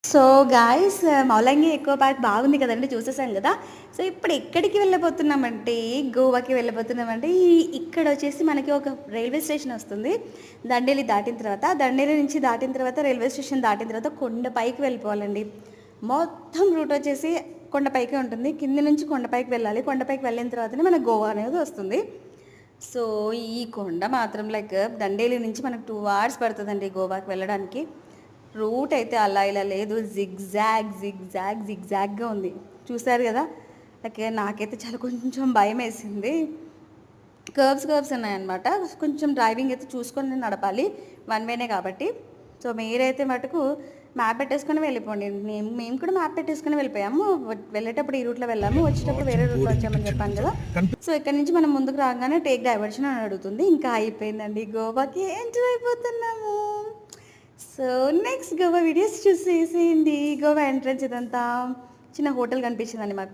So guys మౌలంగి ఎక్కువ part బాగుంది కదండి, చూసేసాం కదా. సో ఇప్పుడు ఎక్కడికి వెళ్ళబోతున్నామంటే గోవాకి వెళ్ళబోతున్నామంటే ఇక్కడ వచ్చేసి మనకి ఒక రైల్వే స్టేషన్ వస్తుంది. దండేలి దాటిన తర్వాత, దండేలి నుంచి దాటిన తర్వాత రైల్వే స్టేషన్ దాటిన తర్వాత కొండపైకి వెళ్ళిపోవాలండి. మొత్తం రూట్ వచ్చేసి కొండపైకే ఉంటుంది. కింది నుంచి కొండపైకి వెళ్ళాలి. కొండపైకి వెళ్ళిన తర్వాతనే మనకు గోవా అనేది వస్తుంది. సో ఈ కొండ మాత్రం లైక్ దండేలి నుంచి మనకు 2 hours పడుతుందండి గోవాకి వెళ్ళడానికి. రూట్ అయితే అలా ఇలా లేదు, జిగ్జాగ్గా ఉంది. చూసారు కదా, లైక్ నాకైతే చాలా కొంచెం భయం వేసింది. కర్వ్స్ ఉన్నాయన్నమాట. కొంచెం డ్రైవింగ్ అయితే చూసుకొని నడపాలి, వన్ వేనే కాబట్టి. సో మీరైతే మటుకు మ్యాప్ పెట్టేసుకొని వెళ్ళిపోండి. మేము కూడా మ్యాప్ పెట్టేసుకొని వెళ్ళిపోయాము. వెళ్ళేటప్పుడు ఈ రూట్లో వెళ్ళాము, వచ్చేటప్పుడు వేరే రూట్లో వచ్చామని చెప్పాను కదా. సో ఇక్కడ నుంచి మనం ముందుకు రాగానే టేక్ డైవర్షన్ అని అడుగుతుంది. ఇంకా అయిపోయిందండి, గోవాకి ఎంటర్ అయిపోతున్నాము. సో నెక్స్ట్ గోవా వీడియోస్ చూసేసేయండి. గోవా ఎంట్రన్స్ ఇదంతా చిన్న హోటల్ కనిపించిందండి మాకు.